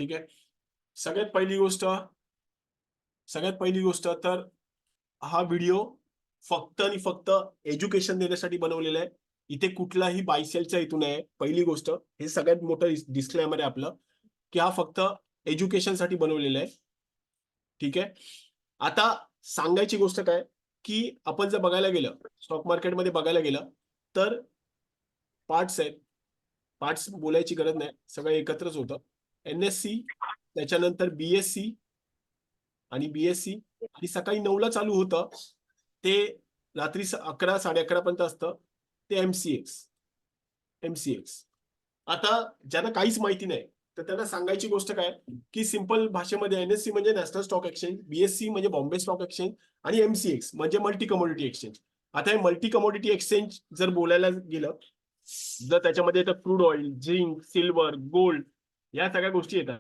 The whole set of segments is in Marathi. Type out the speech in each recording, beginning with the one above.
ठीक आहे. सगळ्यात पहिली गोष्ट तर हा व्हिडिओ फक्त आणि फक्त एज्युकेशन देण्यासाठी बनवलेला आहे. इथे कुठलाही बाय सेलचा हेतू नाही. पहिली गोष्ट, हे सगळ्यात मोठं डिस्क्लेमर आहे आपलं, की हा फक्त एज्युकेशनसाठी बनवलेला आहे. ठीक आहे. आता सांगायची गोष्ट काय, की आपण जर बघायला गेलं, स्टॉक मार्केटमध्ये बघायला गेलं तर पार्ट्स आहेत. पार्ट्स बोलायची गरज नाही, सगळं एकत्रच होतं. NSE, त्याच्यानंतर BSE आणि BSE, आणि सकाळी 9ला चालू होतं ते रात्री 11 11:30 पर्यंत असतं ते MCX. आता ज्यांना काहीच माहिती नाही तर त्यांना सांगायची गोष्ट काय, की सिंपल भाषेमध्ये NSE म्हणजे नॅशनल स्टॉक एक्सचेंज, BSE म्हणजे बॉम्बे स्टॉक एक्सचेंज, आणि MCX म्हणजे मल्टी कमोडिटी एक्सचेंज. आता हे मल्टी कमोडिटी एक्सचेंज जर बोलायला गेलं, जर त्याच्यामध्ये येतं crude oil, zinc, silver, gold, या सगळ्या गोष्टी येतात.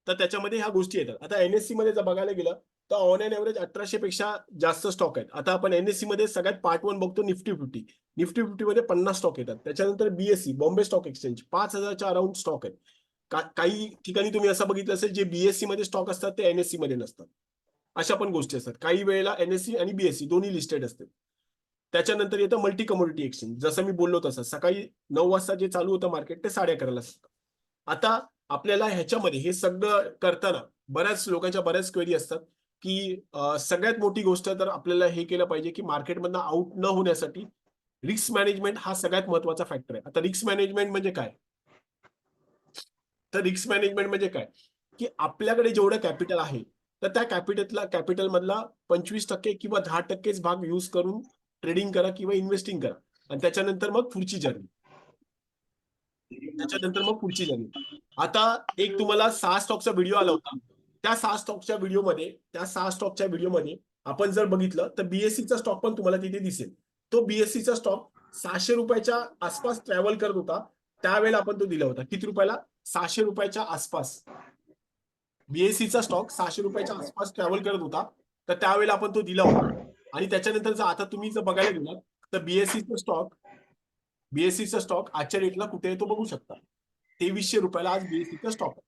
तर त्याच्यामध्ये ह्या गोष्टी येतात. आता NSE मध्ये जर बघायला गेलं तर ऑन एन एव्हरेज 1800 पेक्षा जास्त स्टॉक आहेत. आता आपण NSE मध्ये सगळ्यात पार्ट 1 बघतो निफ्टी 50. निफ्टी 50 मध्ये 50 स्टॉक येतात. त्याच्यानंतर BSE बॉम्बे स्टॉक एक्सचेंज 5000च्या अराउंड स्टॉक आहेत. काही ठिकाणी तुम्ही असं बघितलं असेल जे BSE मध्ये स्टॉक असतात ते NSE मध्ये नसतात. अशा पण गोष्टी असतात. काही वेळेला NSE आणि BSE दोन्ही लिस्टेड असतात. त्याच्यानंतर येतं मल्टी कमोडिटी एक्सचेंज. जसं मी बोललो तसं सकाळी 9 वाजता जे चालू होतं मार्केट ते 11:30ला असतं. आता आपल्याला ह्याच्यामध्ये हे सगळं करताना बऱ्याच लोकांच्या बऱ्याच क्वेरी असतात, की सगळ्यात मोठी गोष्ट तर आपल्याला हे केलं पाहिजे, की मार्केटमधनं आउट न होण्यासाठी रिस्क मॅनेजमेंट हा सगळ्यात महत्वाचा फॅक्टर आहे. आता रिस्क मॅनेजमेंट म्हणजे काय? तर रिस्क मॅनेजमेंट म्हणजे काय, की आपल्याकडे जेवढं कॅपिटल आहे तर त्या कॅपिटल मधला 25% किंवा 10%च भाग युज करून ट्रेडिंग करा किंवा इन्व्हेस्टिंग करा, आणि त्याच्यानंतर मग पुढची जर्नी. आता एक तुम्हाला 6 स्टॉकचा व्हिडिओ आला होता. त्या 6 स्टॉकच्या व्हिडिओमध्ये आपण जर बघितलं तर BSEचा स्टॉक पण तुम्हाला तिथे दिसेल. तो BSEचा स्टॉक 600 रुपयाच्या आसपास ट्रॅव्हल करत होता. त्यावेळेला आपण तो दिला होता. किती रुपयाला? 600 रुपयाच्या आसपास. BSEचा स्टॉक 600 रुपयाच्या आसपास ट्रॅव्हल करत होता. तर त्यावेळेला आपण तो दिला होता. आणि त्याच्यानंतर जर आता तुम्ही जर बघायला गेलात तर BSEचा स्टॉक आजच्या डेटला कुठे आहे तो बघू शकता. 2300 रुपयाला आज BSEचा स्टॉक आहे.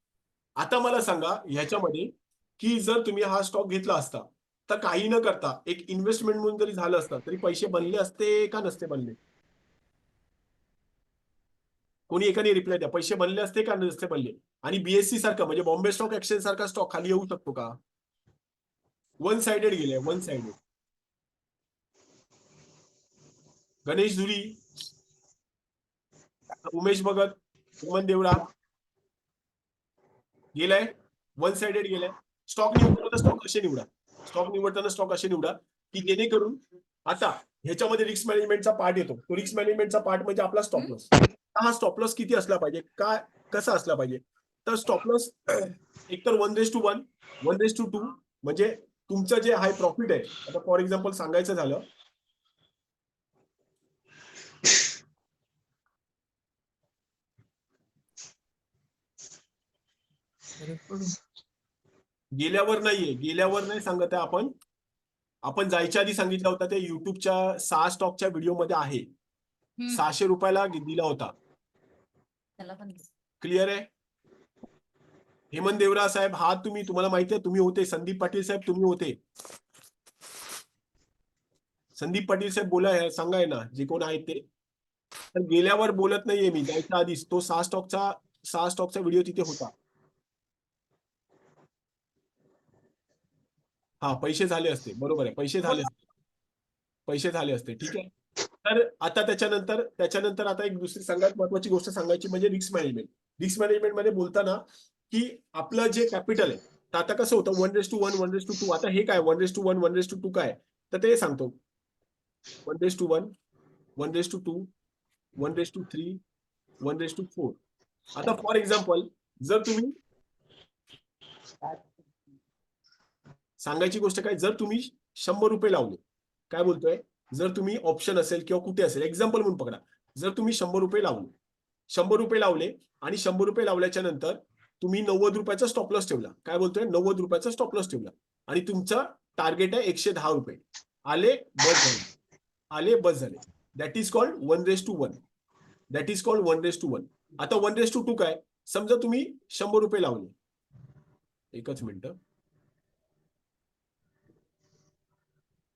आता मला सांगा ह्याच्यामध्ये, की जर तुम्ही हा स्टॉक घेतला असता तर काही न करता एक इन्व्हेस्टमेंट म्हणून जरी झालं असतं तरी पैसे बनले असते का नसते बनले? कोणी एकाने रिप्लाय द्या, पैसे बनले असते का नसते बनले? आणि BSE सारखं म्हणजे बॉम्बे स्टॉक एक्सचेंज सारखा स्टॉक खाली येऊ शकतो का? वन साइडेड गेले, वन साइडेड. गणेश धुरी, उमेश भगत, हेमंत देवळा गेलाय, वन साइडेड गेलाय. स्टॉक निवडताना स्टॉक असे निवडा की जेणेकरून आता ह्याच्यामध्ये रिस्क मॅनेजमेंटचा पार्ट येतो. तो रिस्क मॅनेजमेंटचा पार्ट म्हणजे आपला स्टॉप लॉस. हा स्टॉप लॉस किती असला पाहिजे, कसा असला पाहिजे? तर स्टॉप लॉस एकतर 1:1, 1:2, म्हणजे तुमचं जे हाय प्रॉफिट आहे. आता फॉर एक्झाम्पल सांगायचं झालं, गेल्यावर नाही सांगत आहे आपण जायच्या आधी सांगितलं होता ते युट्यूबच्या 6 स्टॉकच्या व्हिडिओमध्ये आहे. 600 रुपयाला दिला होता. क्लिअर आहे? हेमंत देवरा साहेब, हा तुम्हाला माहिती आहे, तुम्ही होते. संदीप पाटील साहेब तुम्ही होते. संदीप पाटील साहेब बोला, सांगाय ना जे कोण आहेत ते. तर गेल्यावर बोलत नाहीये मी, जायच्या आधीच तो 6 स्टॉकचा व्हिडिओ तिथे होता. हा, पैसे झाले असते, बरोबर आहे, पैसे झाले असते. ठीक आहे. तर आता त्याच्यानंतर आता एक दुसरी सगळ्यात महत्वाची गोष्ट सांगायची म्हणजे रिस्क मॅनेजमेंट. रिस्क मॅनेजमेंट मध्ये बोलताना की आपलं जे कॅपिटल आहे, तर आता कसं होतं 1:1, 1:2. आता हे काय 1:1, 1:2 काय? तर ते सांगतो. 1:1, 1:2, 1:3, 1:4. आता फॉर एक्झाम्पल जर तुम्ही सांगायची गोष्ट काय, जर तुम्ही 100 रुपये लावले, काय बोलतोय, जर तुम्ही ऑप्शन असेल किंवा कुठे असेल, एक्झाम्पल म्हणून पकडा, जर तुम्ही 100 रुपये लावले आणि 100 रुपये लावल्याच्या नंतर तुम्ही 90 रुपयाचा स्टॉप लॉस ठेवला. काय बोलतोय, 90 रुपयाचा स्टॉप लॉस ठेवला आणि तुमचं टार्गेट आहे 110 रुपये. आले बस झाले. That is called 1:1. That is called 1:1. आता 1:2 काय, समजा तुम्ही 100 रुपये लावले, एकच मिनिट,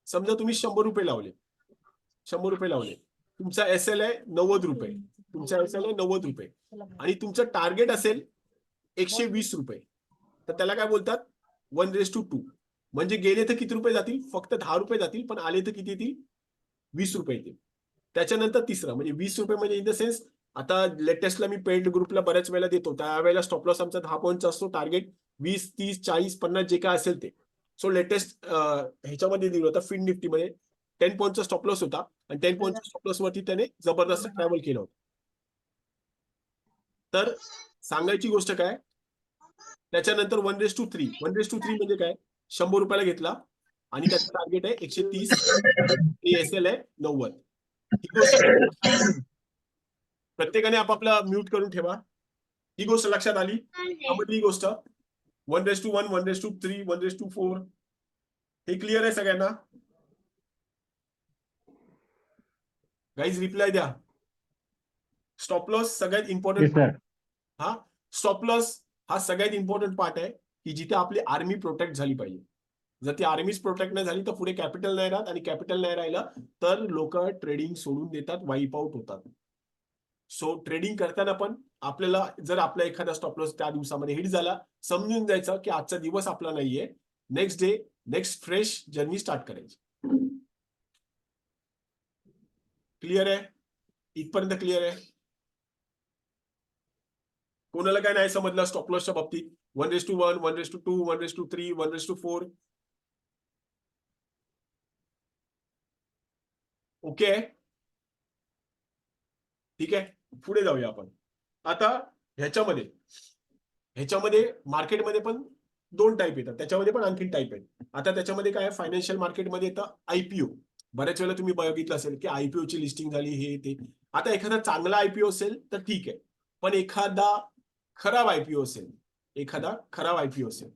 समजा तुम्ही 100 रुपये लावले, 100 रुपये लावले, तुमचा एसएल आहे 90 रुपये, तुमचा एसएल आहे 90 रुपये आणि तुमचं टार्गेट असेल 120 रुपये, तर त्याला काय बोलतात 1:2. म्हणजे गेले तर किती रुपये जातील, फक्त 10 रुपये जातील, पण आले तर किती येतील, 20 रुपये येतील. त्याच्यानंतर तिसरं म्हणजे 20 रुपये म्हणजे इन द सेन्स, आता लेटेस्टला मी पेड ग्रुपला बऱ्याच वेळेला देतो, त्यावेळेला स्टॉप लॉस आमचा 10 पॉईंटचा असतो, टार्गेट 20, 30, 40, 50 जे काय असेल ते. सो लेटेस्ट ह्याच्यामध्ये दिलं होतं फिन निफ्टीमध्ये 10 पॉईंटचा स्टॉप लॉस होता आणि 10 पॉईंटच्या स्टॉप लॉस वरती त्याने जबरदस्त ट्रॅव्हल केलं होतं. तर सांगायची गोष्ट काय, त्याच्यानंतर 1:3. 1:3 म्हणजे काय, 100 रुपयाला घेतला आणि त्याचं टार्गेट आहे 130 आणि एसएल आहे 90. ही गोष्ट प्रत्येकाने आपापला म्यूट करून ठेवा. ही गोष्ट लक्षात आली, ही गोष्ट 1:1, 1:3, 1:4 हे क्लिअर आहे सगळ्यांना? गाईज रिप्लाय द्या. स्टॉप लॉस सगळ्यात इम्पॉर्टंट, हा स्टॉप लॉस हा सगळ्यात इम्पॉर्टंट पार्ट आहे की जिथे आपली आर्मी प्रोटेक्ट झाली पाहिजे. जर ती आर्मीच प्रोटेक्ट नाही झाली तर पुढे कॅपिटल नाही राहत, आणि कॅपिटल नाही राहिलं तर लोक ट्रेडिंग सोडून देतात, वाईप आउट होतात. सो ट्रेडिंग करताना पण आपल्याला जर आपला एखादा स्टॉप लॉस त्या दिवसामध्ये हिट झाला, समजून जायचं की आजचा दिवस आपला नाहीये, next day next fresh journey start करायची. क्लिअर आहे? इथपर्यंत क्लिअर आहे? कोणाला काय नाही समजलं स्टॉप लॉसच्या बाबतीत? 1:1, 1:2, 1:3, 1:4 ओके, ठीक आहे. पुढे जाऊया आपण. आता ह्याच्यामध्ये मार्केटमध्ये पण 2 टाईप येतात, त्याच्यामध्ये पण आणखी टाईप आहेत. आता त्याच्यामध्ये काय फायनान्शियल मार्केटमध्ये येतं आयपीओ. बऱ्याच वेळेला तुम्ही बघितलं असेल की आयपीओ ची लिस्टिंग झाली, हे ते. आता एखादा चांगला आयपीओ असेल तर ठीक आहे, पण एखादा खराब आयपीओ असेल,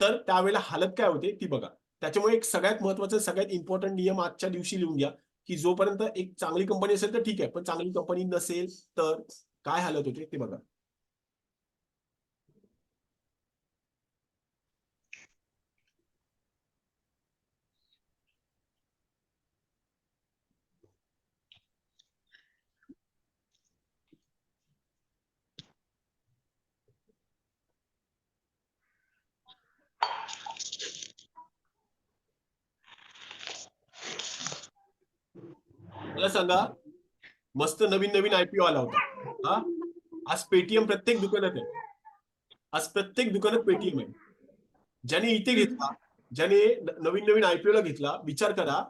तर त्यावेळेला हालत काय होते ती बघा. त्याच्यामुळे एक सगळ्यात महत्वाचं, सगळ्यात इम्पॉर्टंट नियम आजच्या दिवशी लिहून घ्या की जोपर्यंत एक चांगली कंपनी असेल तर ठीक आहे, पण चांगली कंपनी नसेल तर काय हालत होते ते बघा. मला सांगा, मस्त नवीन नवीन आयपीओ आला होता, हा आज पेटीएम प्रत्येक दुकानात आहे. आज प्रत्येक दुकानात पेटीएम आहे. ज्याने इथे घेतला, ज्याने नवीन नवीन आयपीओ ला घेतला, विचार करा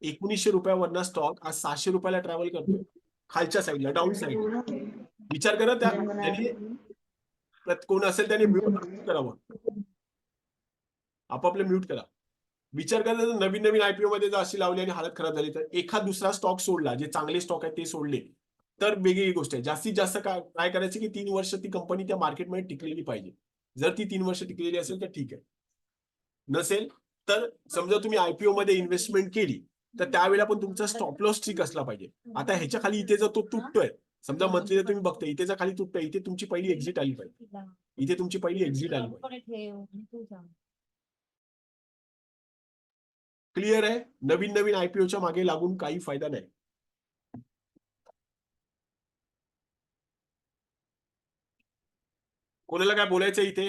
1900 रुपयावरना स्टॉक आज 600 रुपयाला ट्रॅव्हल करतोय, खालच्या साईडला, डाऊन साईडला. विचार करा, त्याने कोण असेल त्याने म्यूट करावं, आपापले म्यूट करा. विचार करा जर नवीन नवीन आयपीओ मध्ये जर अशी लावली आणि हालत खराब झाली तर एखाद दुसरा स्टॉक सोडला, जे चांगले स्टॉक आहेत ते सोडले तर वेगळी गोष्ट आहे. जास्तीत जास्त काय करायचं की 3 वर्ष ती कंपनी त्या मार्केटमध्ये टिकलेली पाहिजे. जर ती 3 वर्ष टिकलेली असेल तर ठीक आहे, नसेल तर समजा तुम्ही आयपीओ मध्ये इन्व्हेस्टमेंट केली तर त्यावेळेला पण तुमचा स्टॉप लॉस ठीक असला पाहिजे. आता ह्याच्या खाली इथे जर तो तुटतोय, समजा मंथली तुम्ही बघताय इथे जर खाली तुटतोय, इथे तुमची पहिली एक्झिट आली पाहिजे, इथे तुमची पहिली एक्झिट आली पाहिजे. क्लिअर आहे? नवीन नवीन आयपीओच्या मागे लागून काही फायदा नाही. कोणाला काय बोलायचं इथे?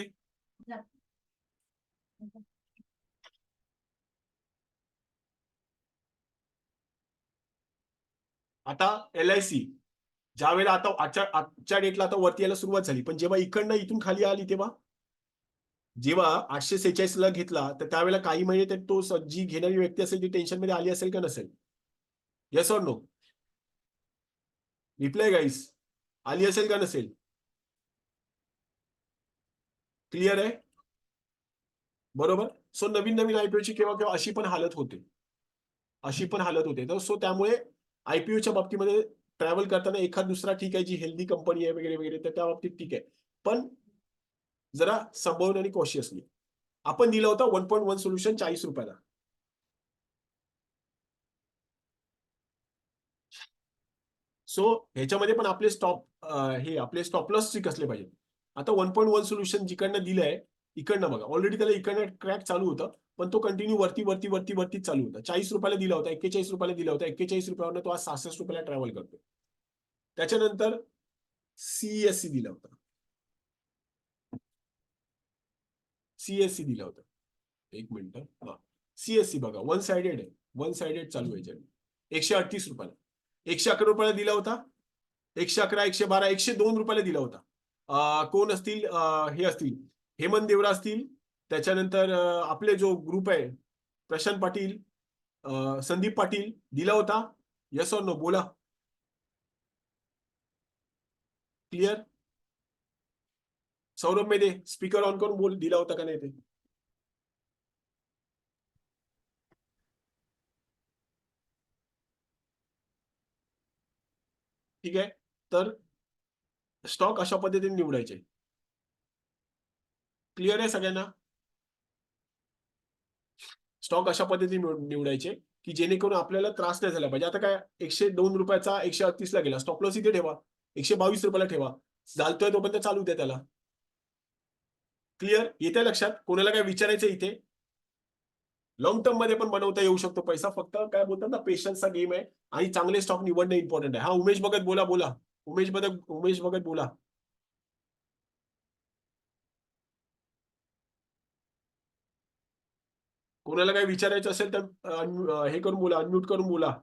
आता LIC ज्या वेळेला आता आजच्या डेटला आता वरती यायला सुरुवात झाली, पण जेव्हा इथून खाली आली तेव्हा, जेव्हा 846 ला घेतला तर त्यावेळेला काही महिने तो जी घेणारी व्यक्ती असेल ती टेन्शन मध्ये आली असेल का नसेल? Yes or no? Reply guys, आली असेल का नसेल? क्लिअर आहे? बरोबर. सो नवीन नवीन आयपीओची केव्हा केव्हा अशी पण हालत होते. तर सो त्यामुळे आयपीओच्या बाबतीमध्ये ट्रॅव्हल करताना एखाद दुसरा ठीक आहे, जी हेल्दी कंपनी आहे वगैरे वगैरे, तर त्या बाबतीत ठीक आहे, पण जरा संभवून आणि कॉशियसली. आपण दिला होता 1.1 सोल्युशन 40 रुपयाला. सो ह्याच्यामध्ये पण आपले हे आपले स्टॉप लॉस असले पाहिजे. आता 1.1 सोल्युशन जिकडनं दिलंय इकडनं बघा, ऑलरेडी त्याला इकडनं क्रॅक चालू होतं, पण तो कंटिन्यू वरती वरती वरती वरती चालू होता. 40 रुपयाला दिला होता, 41 रुपयाला दिला होता, 41 रुपयावर तो आज 66 रुपयाला ट्रॅव्हल करतो. त्याच्यानंतर सीएससी दिला होता, सीएससी दिला होता, एक मिनिट. हा सीएससी बघा, वन साइडेड आहे, वन साइडेड चालू आहे. 138 रुपयाला, 111 रुपयाला दिला होता, 111, 112, 102 रुपयाला दिला होता. कोण असतील, हे असतील हेमंत देवरा असतील. त्याच्यानंतर आपले जो ग्रुप आहे प्रशांत पाटील, संदीप पाटील दिला होता. यस और नो बोला. क्लिअर. सौरभ मेदे स्पीकर ऑन करून बोल, दिला होता का नाही ते. ठीक आहे. तर स्टॉक अशा पद्धतीने निवडायचे. क्लिअर आहे सगळ्यांना. स्टॉक अशा पद्धतीने निवडायचे की जेणेकरून आपल्याला त्रास नाही झाला पाहिजे. आता काय 102 रुपयाचा 138 ला गेला, स्टॉप लॉस इथे ठेवा, 122 रुपयाला ठेवा, चालतोय तोपर्यंत चालू द्या त्याला. क्लिअर. येते लक्षात. कोणाला काय विचारायचं इथे. लॉंग टर्म मध्ये पण बनवता येऊ शकतो पैसा, फक्त काय बोलतात ना, पेशन्सचा गेम आहे आणि चांगले स्टॉक निवडणं इम्पॉर्टंट आहे. हा उमेश भगत बोला, बोला उमेश भगत बोला. कोणाला काय विचारायचं असेल तर हे करून बोला, अनम्यूट करून बोला.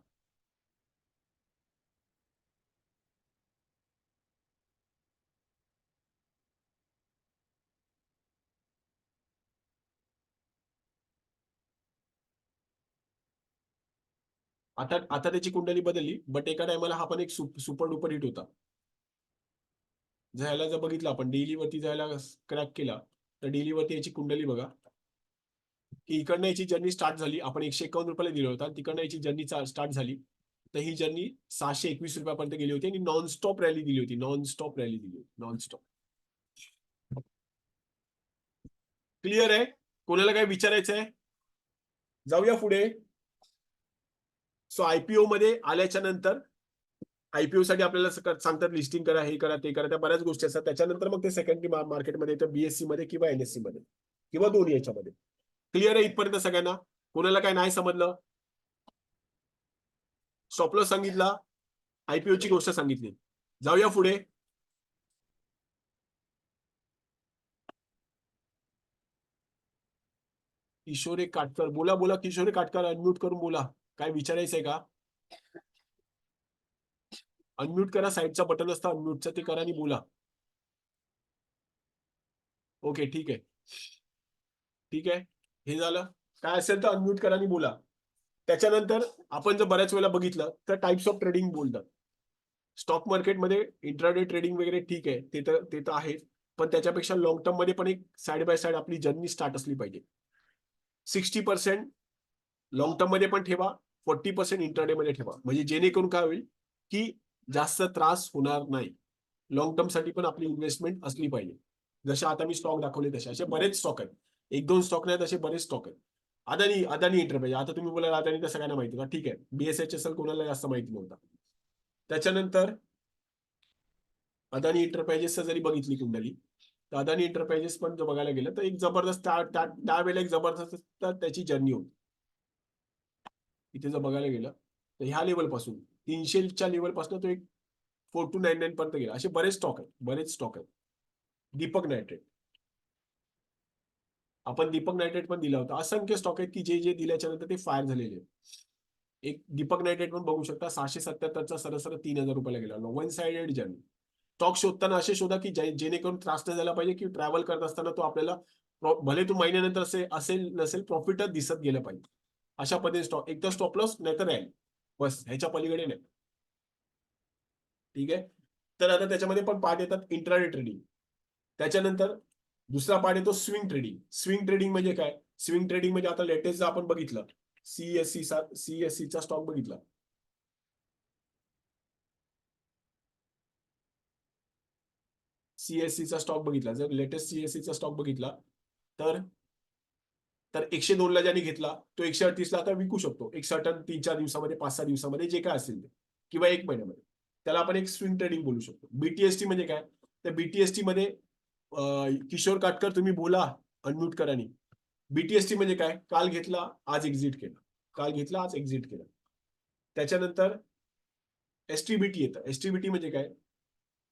आता आता त्याची कुंडली बदलली, बट एका टायमाला हा पण एक सुपर डुपर हिट होता. ह्याला जर बघितलं आपण डेली वरती जायला क्रॅक केला, तर डेली वरती याची कुंडली बघा की इकडनं याची जर्नी स्टार्ट झाली. आपण 151 रुपयाला दिला होता, तिकडनं याची जर्नी स्टार्ट झाली. तर ही जर्नी 621 रुपयापर्यंत गेली होती आणि नॉनस्टॉप रॅली दिली होती, नॉनस्टॉप रॅली दिली होती, नॉनस्टॉप. क्लिअर आहे. कोणाला काय विचारायचं आहे. जाऊया पुढे. सो आयपीओ मध्ये आल्याच्या नंतर आयपीओ साठी आपल्याला सांगतात लिस्टिंग करा, हे करा, ते करा, त्या बऱ्याच गोष्टी असतात. त्याच्यानंतर मग ते सेकंडरी मार्केटमध्ये येतं, बीएससी मध्ये किंवा एनएससी मध्ये किंवा दोन्ही याच्यामध्ये. क्लिअर आहे इथपर्यंत सगळ्यांना. कोणाला काय नाही समजलं. स्टॉप लॉस सांगितला, आयपीओ ची गोष्ट सांगितली. जाऊया पुढे. किशोरे काटकर बोला, बोला किशोरे काटकर, अनम्यूट करून बोला. काय विचारायचंय का. अनम्यूट करा, साईडचा बटन असतं अनम्यूटचं, ते करा आणि बोला. ओके ठीक आहे, ठीक आहे. हे झालं. काय असेल तर अनम्यूट करा आणि बोला. त्याच्यानंतर आपण जर बऱ्याच वेळेला बघितलं तर टाइप्स ऑफ ट्रेडिंग बोलतात. स्टॉक मार्केटमध्ये इंट्राडे ट्रेडिंग वगैरे ठीक आहे, ते तर आहे. पण त्याच्यापेक्षा लॉंग टर्म मध्ये पण एक साइड बाय साइड आपली जर्नी स्टार्ट असली पाहिजे. 60% लॉंग टर्म मध्ये पण ठेवा, 40% इंट्राडे मध्ये ठेवा, म्हणजे जेणेकरून काय होईल की जास्त त्रास होणार नाही. लॉंग टर्म साठी पण आपली इन्व्हेस्टमेंट असली पाहिजे. जसे आता मी स्टॉक दाखवले तसे असे बरेच स्टॉक आहेत. एक दोन स्टॉक नाहीत, असे बरेच स्टॉक आहेत. अदानी अदानी एंटरप्राइज, आता तुम्ही बोला अदानी तर सगळ्यांना माहिती का, ठीक आहे. बीएसएचएसएल कोणाला जास्त माहिती नव्हता. त्याच्यानंतर अदानी एंटरप्राइजेस जरी बघितली कुंडली, तर अदानी एंटरप्राइजेस पण जर बघायला गेलं तर एक जबरदस्त त्यावेळेला एक जबरदस्त त्याची जर्नी होती. इथे जर बघायला गेलं तर ह्या लेवल पासून 300च्या लेवल पासून तो एक 4299 पर्यंत गेला. असे बरेच स्टॉक आहेत, बरेच स्टॉक आहेत. दीपक नायट्रेट, आपण दीपक नायट्रेट पण दिला होता. असंख्य स्टॉक आहेत की जे जे दिल्याच्या नंतर ते फायर झालेले. एक दीपक नायट्रेट पण बघू शकता, 677चा सरसर 3000 रुपयाला गेला. One sided journey. स्टॉक शोधताना असे शोधा की जेणेकरून त्रास नाही झाला पाहिजे, की ट्रॅव्हल करत असताना तो आपल्याला भले तो महिन्यानंतर असेल नसेल प्रॉफिटच दिसत गेलं पाहिजे. अशा पद्धतीने स्टॉक, एक तर स्टॉप लॉस नाही तर रॅली, बस ह्याच्या पलीकडे नाही. ठीक आहे. तर आता त्याच्यामध्ये पण पार्ट येतात इंट्राडे ट्रेडिंग. त्याच्यानंतर दुसरा पार्ट येतो स्विंग ट्रेडिंग. स्विंग ट्रेडिंग म्हणजे काय. स्विंग ट्रेडिंग म्हणजे आता लेटेस्ट आपण बघितलं, सीएससीचा स्टॉक बघितला. सीएससीचा स्टॉक बघितला, जर लेटेस्ट सीएससीचा स्टॉक बघितला तर तर 102 ला ज्यांनी घेतला तो 138 ला आता विकू शकतो. एक सर्टन 3-4 दिवसामध्ये, 5-6 दिवसामध्ये, जे काय असेल ते, किंवा 1 महिन्यामध्ये. त्याला आपण एक स्विंग ट्रेडिंग बोलू शकतो. बीटीएसटी म्हणजे काय, तर बीटीएसटी मध्ये किशोर काटकर तुम्ही बोला अनम्यूट करा. आणि बीटीएसटी म्हणजे काय, काल घेतला आज एक्झिट केला, काल घेतला आज एक्झिट केला. त्याच्यानंतर एसटीबीटी येतं. एसटीबीटी म्हणजे काय,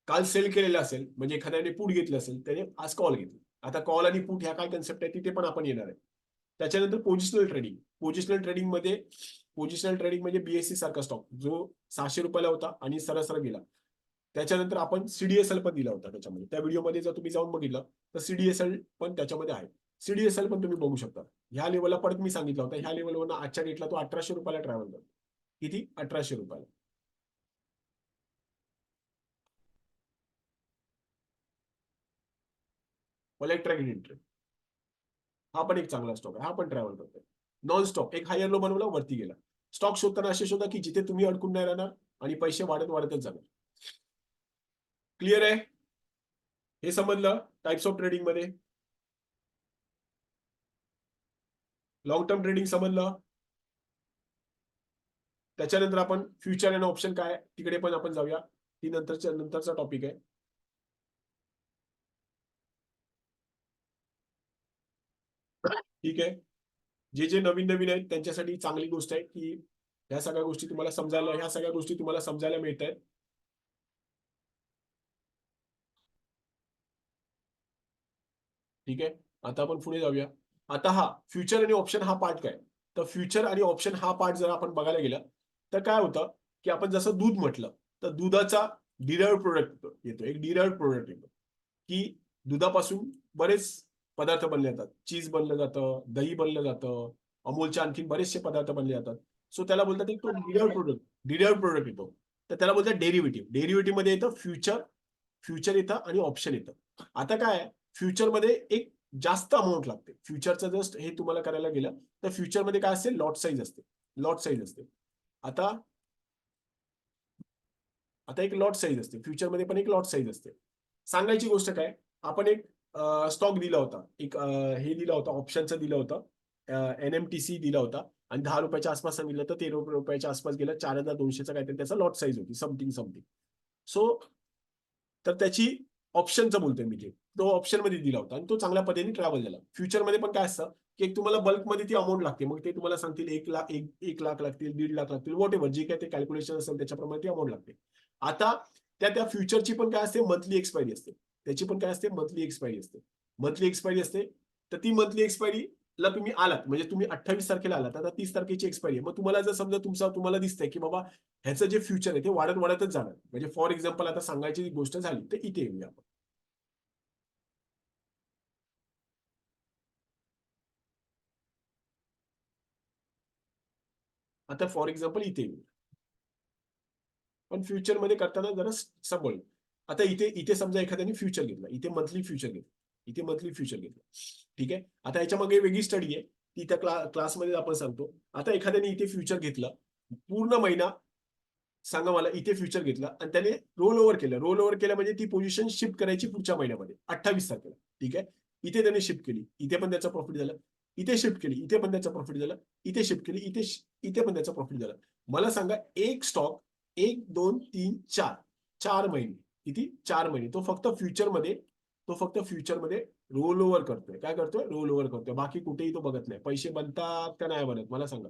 काल सेल केलेलं असेल म्हणजे एखाद्याने पुट घेतलं असेल त्याने आज कॉल घेतला. आता कॉल आणि पुट ह्या काय कन्सेप्ट आहे तिथे पण आपण येणार आहे. त्याच्यानंतर पोझिशनल ट्रेडिंग. पोझिशनल ट्रेडिंग म्हणजे बीएससी सारखा स्टॉक जो 600 रुपयाला होता आणि सरळ गेला. त्याच्यानंतर आपण सीडीएसएल पण दिला होता त्याच्यामध्ये. त्या व्हिडिओमध्ये जर तुम्ही जाऊन बघितलं तर सीडीएसएल पण त्याच्यामध्ये आहे. सीडीएसएल पण तुम्ही बघू शकता. ह्या लेवलला परत मी सांगितलं होतं, ह्या लेवलवर आजच्या डेटला तो 1800 रुपयाला ट्रॅव्हल करतो. किती, 1800 रुपयाला. इलेक्ट्रिक इंट्री हा पण एक चांगला स्टॉक आहे, हा पण ट्रॅव्हल करतोय नॉन स्टॉप. एक हायर लो बनवला वरती गेला. स्टॉक शोधताना असे शोधा की जिथे तुम्ही अडकून नाही राहणार आणि पैसे वाढत वाढतच जाणार. क्लिअर आहे, हे समजलं टाइप्स ऑफ ट्रेडिंग मध्ये. लॉंग टर्म ट्रेडिंग समजलं. त्याच्यानंतर आपण फ्युचर अँड ऑप्शन काय तिकडे पण आपण जाऊया, ती नंतरचा टॉपिक आहे. ठीक आहे, जे जे नवीन नवीन आहेत त्यांच्यासाठी चांगली गोष्ट आहे की ह्या सगळ्या गोष्टी तुम्हाला समजायला मिळत आहेत. ठीक आहे, आता आपण पुढे जाऊया. आता हा फ्युचर आणि ऑप्शन हा पार्ट काय, तर फ्युचर आणि ऑप्शन हा पार्ट जर आपण बघायला गेला तर काय होतं की आपण जसं दूध म्हटलं तर दुधाचा डिराइव्ड प्रोडक्ट येतो, एक डिराइव्ड प्रोडक्ट येतो की दुधापासून बरेच पदार्थ बनले जातात. चीज बनलं जातं, दही बनलं जातं, अमूलचे आणखी बरेचसे पदार्थ बनले जातात. सो त्याला बोलतात एक तो डिराइव्ड प्रोडक्ट येतो. तर त्याला बोलतात डेरिव्हेटिव्ह. डेरिव्हेटिव्ह मध्ये येतं फ्युचर येतं आणि ऑप्शन येतं. आता काय, फ्युचरमध्ये एक जास्त अमाऊंट लागते. फ्युचरचं जस्ट हे तुम्हाला करायला गेलं तर फ्युचरमध्ये काय असते, लॉट साईज असते. आता आता एक लॉट साईज असते फ्युचरमध्ये, पण एक लॉट साईज असते. सांगायची गोष्ट काय, आपण एक स्टॉक दिला होता, एक हे दिला होता, ऑप्शनचं दिलं होतं, एनएमटीसी दिला होता आणि 10 रुपयाच्या आसपास सांगितलं तर 13 रुपयाच्या आसपास गेलं. 4200 काहीतरी त्याचा लॉट साईज होती, समथिंग. सो तर त्याची ऑप्शनचं बोलतोय मी, तो ऑप्शन मध्ये दिला होता आणि तो चांगल्या पद्धतीने ट्रॅव्हल झाला. फ्युचरमध्ये पण काय असतं की एक तुम्हाला बल्कमध्ये ती अमाऊंट लागते, मग ते तुम्हाला सांगतील 1 लाख लागतील, 1.5 लाख लागतील, वॉट एव्हर जे काय ते कॅल्क्युलेशन असेल त्याच्याप्रमाणे ती अमाऊंट लागते. आता त्या फ्युचरची पण काय असते, मंथली एक्सपायरी असते. त्याची पण काय असते, मंथली एक्सपायरी असते. तर ती मंथली एक्सपायरी ला तुम्ही आलात म्हणजे तुम्ही 28 तारखेला आलात, आता 30 तारखेची एक्सपायरी आहे. मग तुम्हाला जर समजा तुम्हाला दिसतंय की बाबा ह्याचं जे फ्युचर आहे ते वाढत वाढतच जाणार. म्हणजे फॉर एक्झाम्पल आता सांगायची गोष्ट झाली तर इथे येऊया आपण. आता फॉर एक्झाम्पल इथे येऊया, पण फ्युचरमध्ये करताना जरा सबळ. आता इथे इथे समजा एखाद्याने फ्युचर घेतला, इथे मंथली फ्युचर घेतलं. ठीक आहे, आता याच्या मागे वेगळी स्टडी आहे ती त्या क्लासमध्ये आपण सांगतो. आता एखाद्याने इथे फ्युचर घेतलं पूर्ण महिना, सांगा मला, इथे फ्युचर घेतला आणि त्याने रोल ओव्हर केलं म्हणजे ती पोझिशन शिफ्ट करायची पुढच्या महिन्यामध्ये 28 तारखेला. ठीक आहे, इथे त्याने शिफ्ट केली, इथे पण त्याचं प्रॉफिट झालं. इथे शिफ्ट केली, इथे पण त्याचं प्रॉफिट झालं. इथे शिफ्ट केली, इथे पण त्याचं प्रॉफिट झालं. मला सांगा, एक स्टॉक 1, 2, 3, 4 4 महिने, किती, 4 महिने तो फक्त फ्युचरमध्ये रोल ओव्हर करतोय. काय करतोय, रोल ओव्हर करतोय. बाकी कुठेही तो बघत नाही. पैसे बनतात का नाही बनत मला सांगा,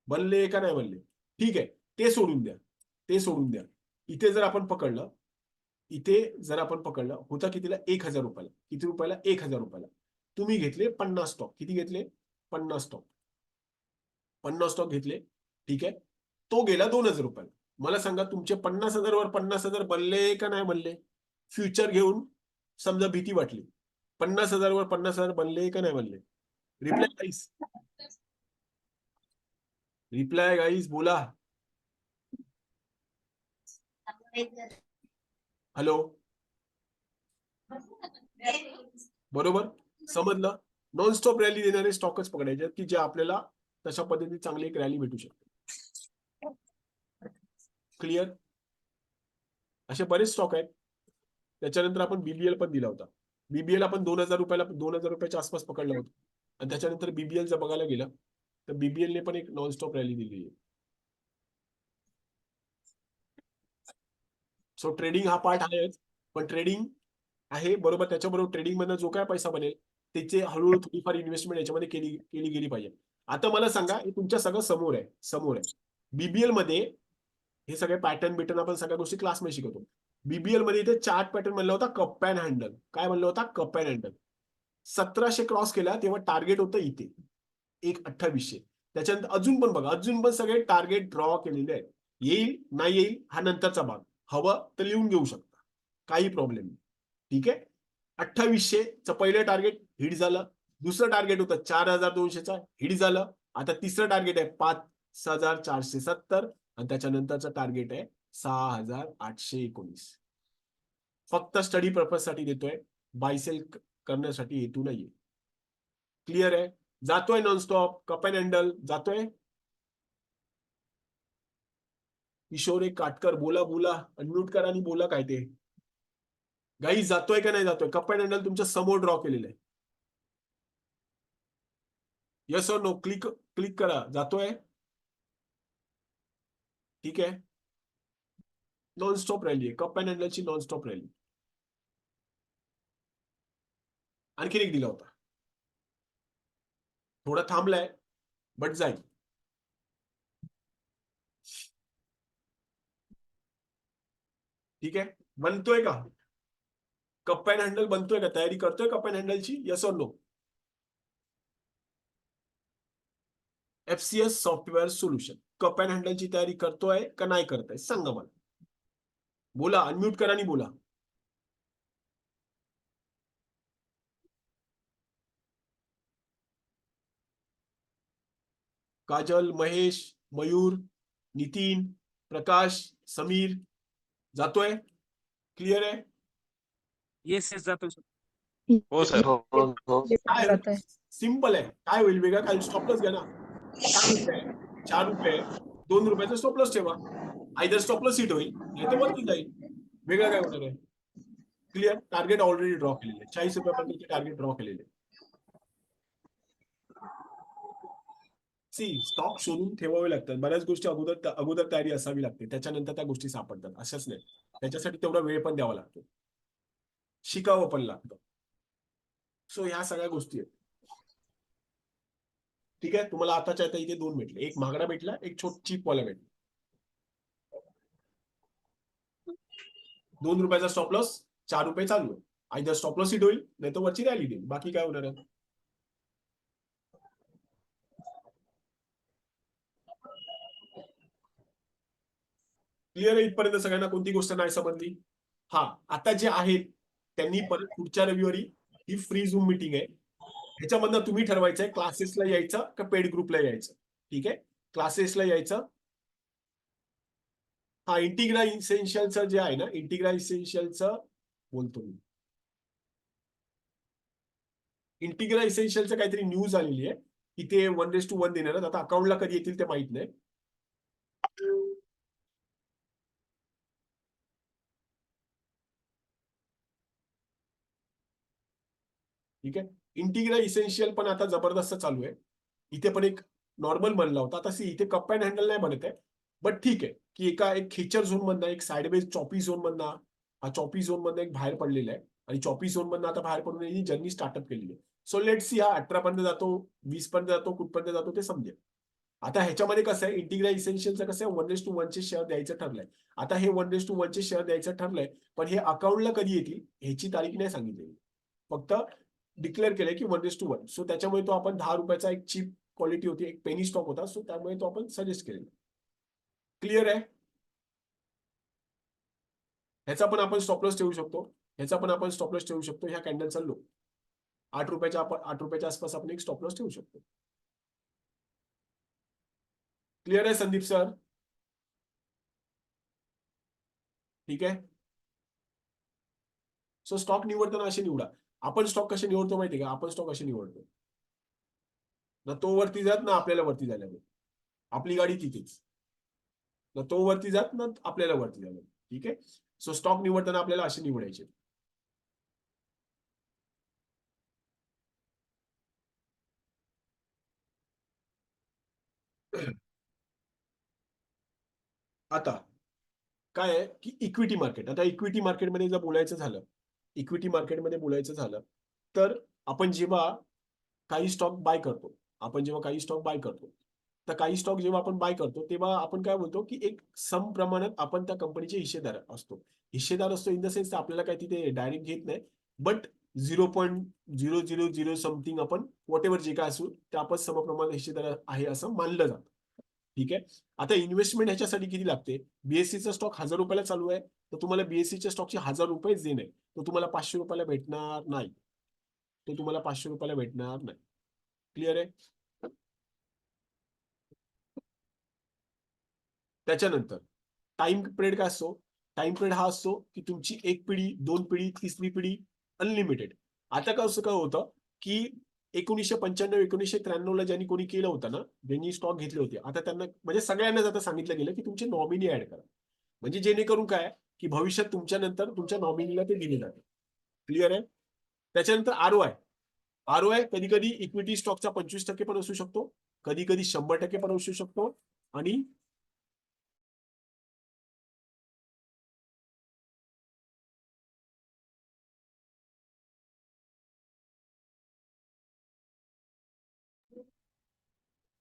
बनले का नाही बनले. ठीक आहे, ते सोडून द्या. इथे जर आपण पकडलं, होता कितीला, 1,000 रुपयाला. किती रुपयाला, 1,000 रुपयाला. तुम्ही घेतले 50 स्टॉक. किती घेतले, 50 स्टॉक. 50 स्टॉक घेतले. ठीक आहे, तो गेला 2,000 रुपयाला. मला सांगा, तुमचे 50,000 वर 50,000 बनले का नाही बनले. फ्युचर घेऊन समजा भीती वाटली, 50,000 वर 50,000 बनले का नाही बनले. रिप्लाय गाईस बोला. हॅलो, बरोबर समजलं. नॉन स्टॉप रॅली देणारे स्टॉकच पकडायचे की जे आपल्याला तशा पद्धतीने चांगली एक रॅली भेटू शकते. क्लिअर, असे बरेच स्टॉक आहेत. त्याच्यानंतर आपण बीबीएल पण दिला होता. बीबीएल आपण 2,000 रुपयाच्या आसपास पकडलं होतं आणि त्याच्यानंतर बीबीएल जर बघायला गेलं तर बीबीएल ने पण एक नॉन स्टॉप रॅली दिली आहे. सो ट्रेडिंग हा पार्ट आहेच, पण ट्रेडिंग आहे बरोबर, त्याच्याबरोबर ट्रेडिंग मधनं जो काय पैसा बनेल त्याचे हळूहळू थोडीफार इन्व्हेस्टमेंट याच्यामध्ये केली केली गेली पाहिजे. आता मला सांगा, हे तुमच्या सगळं समोर आहे. बीबीएल मध्ये हे सगळे पॅटर्न बिटर्न आपण सगळ्या गोष्टी क्लासमध्ये शिकवतो. बीबीएल मध्ये इथे चार्ट पॅटर्न म्हणलं होता कप अँड हँडल. काय म्हणलं होता? Cup and handle. 1700 क्रॉस केला तेव्हा टार्गेट होतं इथे 1,2800. त्याच्यानंतर अजून पण बघा, अजून पण सगळे टार्गेट ड्रॉ केलेले आहेत. येईल नाही येईल हा नंतरचा भाग, हवं तर लिहून घेऊ शकता, काही प्रॉब्लेम नाही. ठीक आहे. 2,800चं पहिलं टार्गेट हिट झालं. दुसरं टार्गेट होतं 4,200चा, हिट झालं. आता तिसरं टार्गेट आहे 5,470 आणि त्याच्यानंतरचं टार्गेट आहे 6,819. फक्त स्टडी पर्पज साठी देतोय, बायसेल करण्यासाठी हेतू नाहीये. क्लिअर आहे? जातोय नॉनस्टॉप कप अँड हँडल जातोय. किशोर एक काटकर बोला बोला, अनम्यूट करा आणि बोला काय ते. गाई जातोय का नाही जातोय? कप अँड हँडल तुमच्या समोर ड्रॉ केलेलं आहे. Yes or no, click click करा. जातोय? ठीक आहे. नॉनस्टॉप रॅली आहे, कप अँड हँडलची नॉनस्टॉप रॅली. आणखीन एक दिला होता, थोडा थांबलाय बट जाईल. ठीक आहे. बनतोय का कप अँड हँडल? बनतोय का? तयारी करतोय कप अँड हँडलची? Yes or no? FCS software solution cup and हँडलची तयारी करतोय का नाही करताय सांगा मला. बोला, अनम्यूट करा आणि बोला. काजल, महेश, मयूर, नितीन, प्रकाश, समीर जातोय? क्लिअर आहे? येस येस जातो सर. हो सर. हो हो. काय सिंपल आहे. काय होईल वेगळं? काय स्टॉपलॉस घ्या ना. 4 रुपये, 4 रुपये, 2 रुपयाचा स्टॉपलॉस ठेवा. आयदर स्टॉपलॉस हिट होईल नाही तर वरती जाईल. वेगळं काय होणार आहे? क्लिअर. टार्गेट ऑलरेडी ड्रॉ केलेले, 40 रुपयापर्यंतचे टार्गेट ड्रॉ केलेले. सी स्टॉक शोधून ठेवावे लागतात, बऱ्याच गोष्टी अगोदर अगोदर तयारी असावी लागते, त्याच्यानंतर त्या गोष्टी सापडतात, अशाच नाही. त्याच्यासाठी तेवढा वेळ पण द्यावा लागतो, शिकावं पण लागतं. सो ह्या सगळ्या गोष्टी आहेत. ठीक आहे. तुम्हाला आताच्या आता इथे 2 भेटले, एक महागडा भेटला, एक चीप वाला भेटला. 2 रुपयाचा स्टॉप लॉस, 4 रुपये चालू आहे. आयदर स्टॉप लॉस हिट होईल नाही तर वरची रॅली देईल, बाकी काय होणार आहे? क्लिअर आहे इथपर्यंत सगळ्यांना? कोणती गोष्ट नाही समजली? हा, आता जे आहेत त्यांनी परत पुढच्या रविवारी ही फ्री झूम मीटिंग आहे, ह्याच्यामधनं तुम्ही ठरवायचंय क्लासेसला यायचं का पेड ग्रुपला यायचं. ठीक आहे. क्लासेसला यायचं. हा, इंटिग्रा इसेन्शियलचं जे आहे ना, इंटिग्रा इसेन्शियलचं बोलतो मी. इंटिग्रा इसेन्शियलचं काहीतरी न्यूज आलेली आहे की ते 1:1 देणार आहेत. आता अकाउंटला कधी येतील ते माहित नाही. ठीक आहे. इंटिग्रा इसेन्शियल पण आता जबरदस्त चालू आहे. इथे पण एक नॉर्मल बनला होता, आता इथे कप अँड हँडल नाही बनत आहे, बट ठीक आहे की एक खेचर झोन मधनं, एक साइडवेज चॉपी झोन मधनं, हा चॉपी झोन मधनं एक बाहेर पडलेला आहे आणि चॉपी झोन मधनं आता बाहेर पडून ही जर्नी स्टार्टअप केलेली आहे. सो लेट सी हा 18 पर्यंत जातो, 20 पर्यंत जातो, कुठपर्यंत जातो ते समजेल. आता ह्याच्यामध्ये कसं आहे, इंटिग्रा इसेन्शियलचं कसं आहे, 1:1 शेअर द्यायचं ठरलंय. आता हे 1:1 शेअर द्यायचं ठरलंय, पण हे अकाउंटला कधी येतील ह्याची तारीख नाही सांगितलेली, फक्त डिक्लेअर केलंय की 1:1. सो त्याच्यामुळे तो आपण 10 रुपयाचा एक चीप क्वालिटी होती, एक पेनी स्टॉक होता, सो त्यामुळे तो आपण सजेस्ट केलेला. क्लिअर आहे? ह्याचा पण आपण स्टॉपलॉस ठेवू शकतो, ह्याचा पण आपण स्टॉपलॉस ठेवू शकतो. ह्या कॅन्डलचा लो 8 रुपयाच्या, आपण 8 रुपयाच्या आसपास आपण एक स्टॉपलॉस ठेवू शकतो. क्लिअर आहे संदीप सर? ठीक आहे. सो स्टॉक निवडताना असे निवडा. आपण स्टॉक कसे निवडतो माहिती का? आपण स्टॉक असे निवडतो, ना तो वरती जात ना आपल्याला वरती जायला मिळत, आपली गाडी तिथेच, ना तो वरती जात ना आपल्याला वरती जायला. ठीक आहे. सो स्टॉक निवडताना आपल्याला असे निवडायचे. आता काय आहे की इक्विटी मार्केट. आता इक्विटी मार्केटमध्ये जर बोलायचं झालं, इक्विटी मार्केटमध्ये बोलायचं झालं तर आपण जेव्हा काही स्टॉक बाय करतो, तर काही स्टॉक जेव्हा आपण बाय करतो तेव्हा आपण काय बोलतो की एक सम प्रमाणात आपण त्या कंपनीचे हिस्सेदार असतो इन द सेन्स आपल्याला काय तिथे डायरेक्ट घेत नाही, बट 0.000 समथिंग आपण व्हॉट एव्हर जे काय असू ते आपण समप्रमाणात हिस्सेदार आहे असं मानलं जातं. ठीक आहे. आता इन्व्हेस्टमेंट ह्याच्यासाठी किती लागते? बीएससीचा स्टॉक ₹1000 चालू आहे, तर तुम्हाला बीएससीच्या स्टॉकचे ₹1000 देणे, तो तुम्हाला ₹500 भेटणार नाही. क्लिअर आहे? त्याच्यानंतर टाइम पिरियड काय असतो? टाइम पिरियड हा असतो की तुमची एक पिढी, दोन पिढी, तिसरी पिढी अनलिमिटेड. आता कसं काय होतं की 1995 1993 ला ज्यांनी कोणी केलं होतं ना, ज्यांनी स्टॉक घेतले होते, आता त्यांना म्हणजे सगळ्यांनाच आता सांगितलं गेलं की तुमचे नॉमिनी ऍड करा. म्हणजे जेणेकरून काय की भविष्यात तुमच्या नंतर तुमच्या नॉमिनीला ते दिले जाते. क्लिअर आहे? त्याच्यानंतर आरओआय. आरओआय कधी कधी इक्विटी स्टॉकचा 25% पण असू शकतो, कधी कधी 100% पण असू शकतो, आणि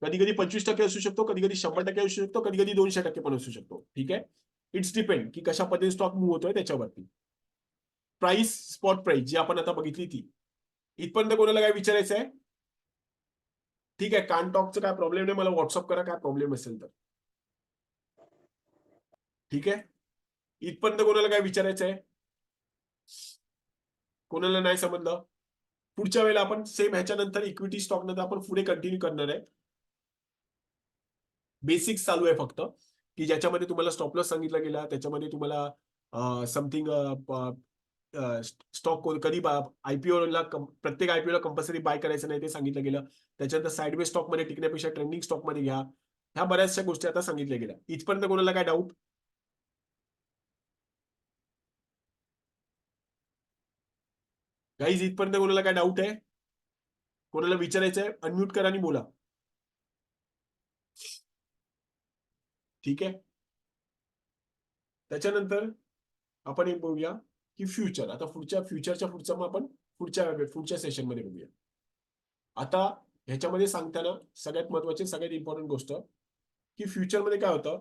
कधी कधी 25% असू शकतो, कधी कधी 100% असू शकतो, कधी कधी 200% पण असू शकतो. ठीक आहे. इट्स डिपेंड की कशा पद्धतीने स्टॉक मूव्ह होतोय त्याच्यावरती. प्राइस, स्पॉट प्राइस जी आपण आता बघितली ती. इथपर्यंत कोणाला काय विचारायचं आहे? ठीक आहे. कान टॉकचं काय प्रॉब्लेम नाही, मला व्हॉट्सअप करा काय प्रॉब्लेम असेल तर. ठीक आहे. इथपर्यंत कोणाला काय विचारायचं आहे? कोणाला नाही समजलं? पुढच्या वेळेला आपण सेम ह्याच्यानंतर इक्विटी स्टॉक नंतर आपण पुढे कंटिन्यू करणार आहे. बेसिक्स चालू आहे फक्त, की ज्याच्यामध्ये तुम्हाला स्टॉप लॉस सांगितला गेला, त्याच्यामध्ये तुम्हाला समथिंग स्टॉक कधी आयपीओला प्रत्येक आयपीओला कंपल्सरी बाय करायचं नाही ते सांगितलं गेलं. त्याच्यानंतर साइडवेज स्टॉकमध्ये टिकण्यापेक्षा ट्रेंडिंग स्टॉकमध्ये घ्या. ह्या बऱ्याचशा गोष्टी आता सांगितल्या गेल्या. इथपर्यंत कोणाला काय डाऊट? गाईज इथपर्यंत कोणाला काय डाऊट आहे? कोणाला विचारायचं आहे? अनम्यूट करा आणि बोला. ठीक आहे. त्याच्यानंतर आपण एक बघूया की फ्युचर. आता फ्युचरच्या मग आपण पुढच्या सेशनमध्ये बघूया. आता ह्याच्यामध्ये सांगताना सगळ्यात महत्वाची सगळ्यात इम्पॉर्टंट गोष्ट की फ्युचरमध्ये काय होतं.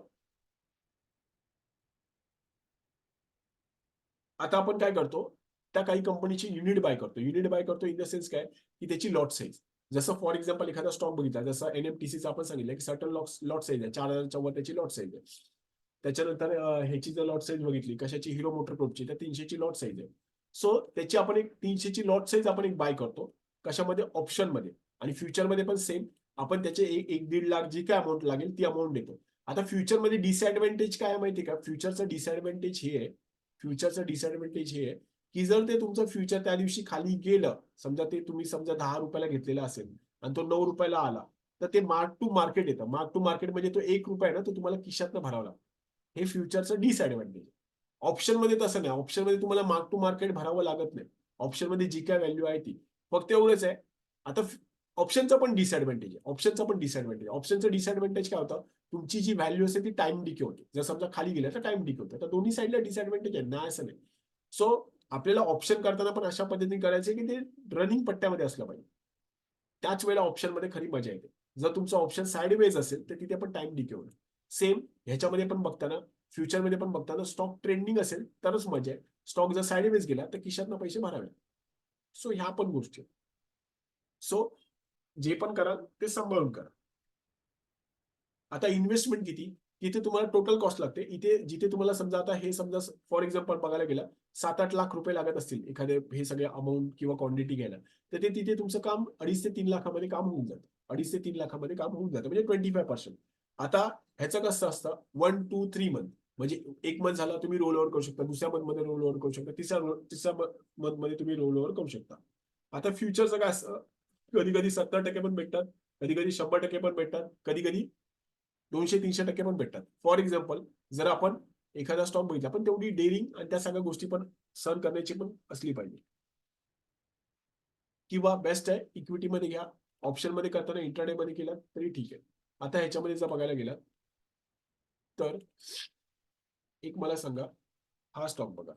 आता आपण काय करतो, त्या काही कंपनीची युनिट बाय करतो इन द सेन्स काय की त्याची लॉट साईज. जसं फॉर एक्झाम्पल एखादा स्टॉक बघितला, जसं एनएमटीसीचा आपण सांगितलं की सर्टन लॉट साईज आहे, 4000च्या वर त्याची लॉट साईज आहे. त्याच्यानंतर ह्याची जर लॉट साईज बघितली कशाची, हिरो मोटर ग्रुपची, तर 300ची लॉट साईज आहे. सो त्याची आपण एक 300ची लॉट साईज आपण एक बाय करतो. कशामध्ये? ऑप्शनमध्ये. आणि फ्युचरमध्ये पण सेम, आपण त्याचे 1-1.5 लाख जी काय अमाऊंट लागेल ती अमाऊंट देतो. आता फ्युचरमध्ये डिसएडव्हान्टेज काय माहिती का? फ्युचरचं डिसएडव्हान्टेज हे आहे की जर ते तुमचं फ्युचर त्या दिवशी खाली गेलं, समजा ते तुम्ही समजा ₹10 घेतलेला असेल आणि तो ₹9 आला, तर ते मार्क टू मार्केट येतं. मार्क टू मार्केट म्हणजे तो ₹1 ना, तो तुम्हाला खिशातनं भरावा लागतो. हे फ्युचरचं डिसएडव्हान्टेज. ऑप्शनमध्ये तसं नाही. ऑप्शनमध्ये तुम्हाला मार्क टू मार्केट भरावं लागत नाही. ऑप्शनमध्ये जी काय व्हॅल्यू आहे ती फक्त एवढंच आहे. आता ऑप्शनचं पण ऑप्शनचं डिसएडव्हान्टेज काय होतं? तुमची जी व्हॅल्यू असते ती टाइम डिके होते. जर समजा खाली गेलं तर टाइम डिके होतं. तर दोन्ही साईडला डिसएडव्हान्टेज आहे, नाही असं नाही. सो आपल्याला ऑप्शन करताना पण अशा पद्धतीने करायचं की ते रनिंग पट्ट्यामध्ये असलं पाहिजे. त्याच वेळेला ऑप्शनमध्ये खरी मजा येते. जर तुमचं ऑप्शन साइडवेज असेल तर तिथे पण टाइम डिके होईल. सेम ह्याच्यामध्ये पण बघताना, फ्युचरमध्ये पण बघताना स्टॉक ट्रेंडिंग असेल तरच मजा आहे. स्टॉक जर साइडवेज गेला तर खिशातनं पैसे भरावे. सो ह्या पण गोष्टी. सो जे पण करा ते सांभाळून करा. आता इन्व्हेस्टमेंट किती? तिथे तुम्हाला टोटल कॉस्ट लागते. इथे जिथे तुम्हाला समजा आता हे समजा फॉर एक्झाम्पल बघायला गेलं 7-8 लाख रुपये लागत असतील एखादे हे सगळे अमाऊंट किंवा क्वांटिटी घ्यायला, तर ते तिथे तुमचं काम 2.5 ते 3 लाखामध्ये काम होऊन जातं. 2.5 ते 3 लाखामध्ये काम होऊन जातं, म्हणजे 25%. आता ह्याचं कसं असतं, 1, 2, 3 मंथ म्हणजे एक मंथ झाला तुम्ही रोल ओव्हर करू शकता, दुसऱ्या मंथ मध्ये रोल ओव्हर करू शकता, तिसऱ्या मंथ मध्ये तुम्ही रोल ओव्हर करू शकता. आता फ्युचरचं काय असतं, कधी कधी 70% पण भेटतात, कधी कधी 100% पण भेटतात, कधी कधी 200-300% पण भेटतात. फॉर एक्झाम्पल जर आपण एखादा स्टॉक बघितला, पण तेवढी डेअरिंग आणि त्या सगळ्या गोष्टी पण सहन करण्याची पण असली पाहिजे. किंवा बेस्ट आहे इक्विटीमध्ये घ्या, ऑप्शनमध्ये करताना इंट्राडे मध्ये केला तरी ठीक आहे. आता ह्याच्यामध्ये जर बघायला गेला तर एक मला सांगा, हा स्टॉक बघा,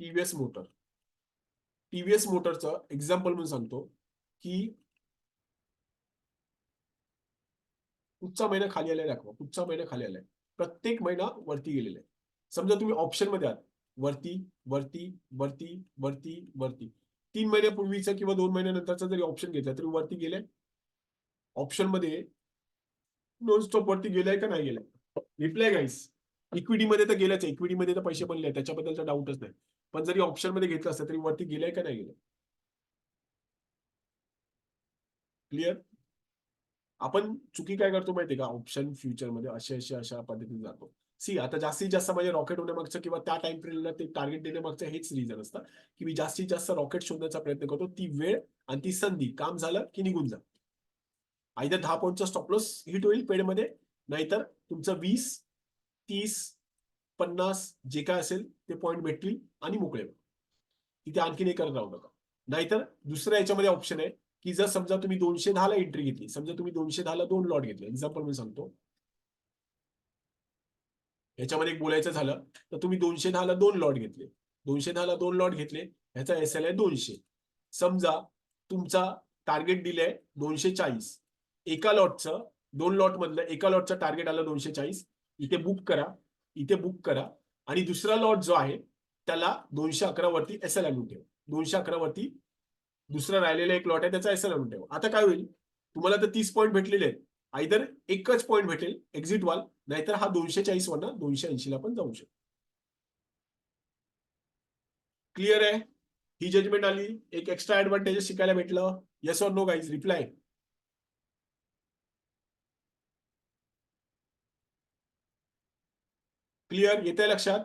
टीव्हीएस मोटर. टीव्हीएस मोटरचं एक्झाम्पल म्हणून सांगतो की कुठचा महिना खाली आलाय दाखवा, कुठचा महिना खाली आलाय, प्रत्येक महिना वरती गेलेला आहे. समजा तुम्ही ऑप्शन मध्ये आहात, वरती वरती वरती वरती वरती, 3 महिन्यापूर्वीचा किंवा 2 महिन्यानंतरचा जरी ऑप्शन घेतला तरी वरती गेलाय. ऑप्शन मध्ये नॉन स्टॉप वरती गेलाय का नाही गेलाय? रिप्लाय गाईस. इक्विटीमध्ये तर गेल्याच, इक्विटीमध्ये तर पैसे बनले, त्याच्याबद्दलचा डाऊटच नाही. पण जरी ऑप्शन मध्ये घेतलं असतं तरी वरती गेलाय का नाही गेलाय? क्लिअर? आपण चुकी काय करतो माहितीये का, ऑप्शन फ्युचरमध्ये अशा पद्धतीने जातो. सी, आता जास्तीत जास्त म्हणजे रॉकेट होण्यामागचं किंवा त्या टाइम पिरियडला ते टार्गेट देण्यामागचं हेच रिझन असतं की मी जास्तीत जास्त रॉकेट शोधण्याचा प्रयत्न करतो. ती वेळ आणि ती संधी काम झालं की निघून जा. आयदर 10 पॉईंटचा स्टॉप लॉस हिट होईल पेडमध्ये, नाहीतर तुमचं 20, 30, 50 जे काय असेल ते पॉईंट भेटतील आणि मोकळे. तिथे आणखीन एक करत राहू नका. नाहीतर दुसऱ्या याच्यामध्ये ऑप्शन आहे की जर समजा तुम्ही 210 ला एंट्री घेतली, समजा तुम्ही 210 ला 2 लॉट घेतले, एक्झाम्पल मी सांगतो. याच्यामध्ये एक बोलायचं झालं तर तुम्ही 210 ला 2 लॉट घेतले, 210 ला 2 लॉट घेतले, ह्याचा SL आहे 200. समजा तुमचा टार्गेट दिलंय 240, एका लॉटचं, 2 लॉट मधलं एका लॉटचं टार्गेट आलं 240. इथे बुक करा, इथे बुक करा, आणि दुसरा लॉट जो आहे त्याला 211 वरती SL आणून ठेवा. 211 वरती दुसरा राहिलेला एक लॉट आहे त्याचा SL आणून ठेवा. आता काय होईल, तुम्हाला तर 30 पॉईंट भेटलेले आहेत, आयदर एकच पॉईंट भेटेल एक्झिट वाल, नाहीतर हा 240 वरनं 280 ला पण जाऊ शकतो. क्लिअर आहे? ही जजमेंट आली. एक एक्स्ट्रा ऍडव्हान्टेज शिकायला भेटलं. Yes or no guys? Reply. Clear? येतंय लक्षात?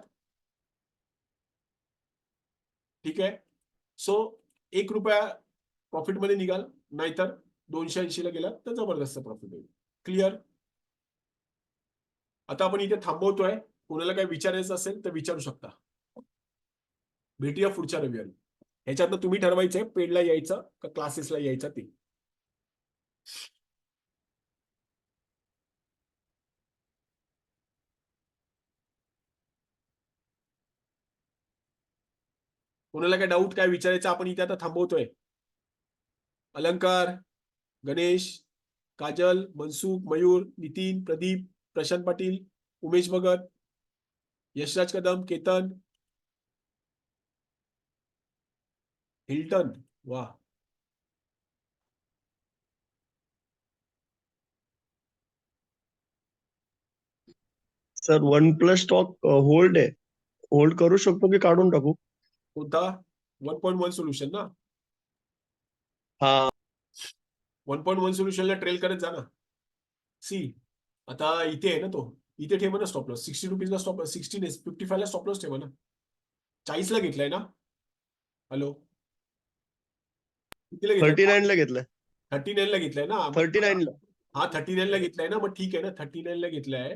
ठीक आहे. सो 1 रुपया प्रॉफिटमध्ये निघाल, नाहीतर 280 ला गेला तर जबरदस्त प्रॉफिट होईल. क्लिअर? आता आपण इथे थांबवतोय. कोणाला काही विचारायचं असेल तर विचारू शकता. भेटूया पुढच्या रविवारी. ह्याच्यातनं तुम्ही ठरवायचंय पेडला यायचं का क्लासेसला यायचं ते. कोणाला काय डाऊट, काय विचारायचं, आपण इथे आता थांबवतोय. अलंकार, गणेश, काजल, मनसुख, मयूर, नितीन, प्रदीप, प्रशांत पाटील, उमेश भगत, यशराज कदम, केतन, हिल्टन, वा, sir one plus stock hold आहे, होल्ड करू शकतो की काढून टाकू? कोणता? 1.1 सोल्युशन ना? हा. 1.1 सोल्युशनला ट्रेल करत जा ना. सी, आता इथे आहे ना, तो इथे ठेवा ना स्टॉप लॉस. 60 रुपीजला स्टॉप, 55 ला स्टॉप लॉस ठेवा ना. 40 ला घेतलाय ना? हॅलो, कितीला घेतलाय? 39 ला घेतलाय. 39 ला घेतलाय ना? 39 ला. हा 39 ला घेतलाय ना, मग ठीक आहे ना. 39 ला घेतलाय,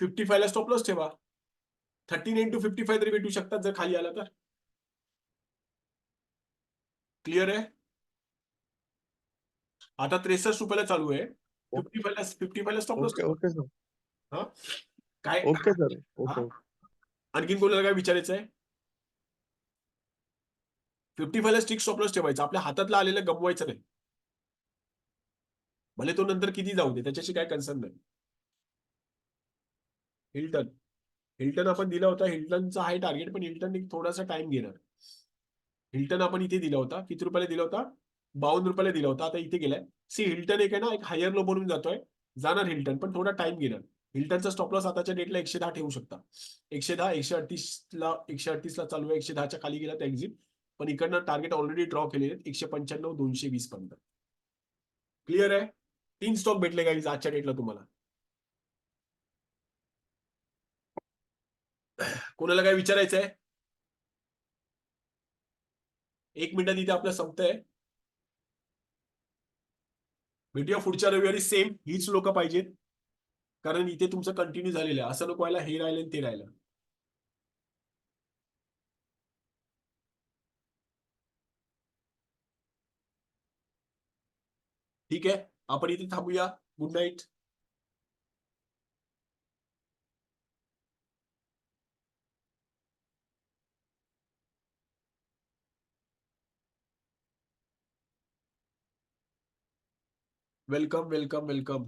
55 ला स्टॉप लॉस ठेवा. 39 to 55 तरी भेटू शकतात जर खाली आला तर. क्लिअर आहे? आता 63 रुपयाला चालू आहे. 55 ला स्टॉप लॉस ओके ठेवा. Okay sir. हा काय? Okay sir. हा, ओके. आणखीन कोणाला काय विचारायचं आहे? 55 ला स्टिक स्टॉप लॉस ठेवायचा. आपल्या हातातला आलेलं गमवायचं नाही. भले तो नंतर किती जाऊ दे, त्याच्याशी काय कन्सर्न नाही. हिल्टन, हिल्टन आपण दिला होता. हिल्टनचा आहे टार्गेट, पण हिल्टन थोडासा टाइम घेणार. हिल्टन आपण इथे दिला होता. किती रुपयाला दिला होता? 52 रुपयाला दिला होता. आता इथे गेलाय. सी, हिल्टन एक आहे ना, एक हायर लो बनून जातोय. जाणार हिल्टन, पण थोडा टाइम घेणार. हिल्टनचा स्टॉप लॉस आताच्या डेटला 110 ठेवू शकता. 110, 138 ला चालू आहे. 110 च्या खाली गेला तर एक्झिट. पण इकडनं टार्गेट ऑलरेडी ड्रॉ केलेले आहेत 195, 220 पर्यंत. क्लिअर आहे? 3 स्टॉक भेटले गाईज आजच्या डेटला तुम्हाला. कोणाला काय विचारायचं आहे? 1 मिनिटात इथे आपलं संपतंय. भेटूया पुढच्या रविवारी. सेम हीच लोक पाहिजेत, कारण इथे तुमचं कंटिन्यू झालेलं आहे. असं नको व्हायला हे राहिलं आणि ते राहिलं. ठीक आहे. आपण इथे थांबूया. Good night. Welcome welcome welcome.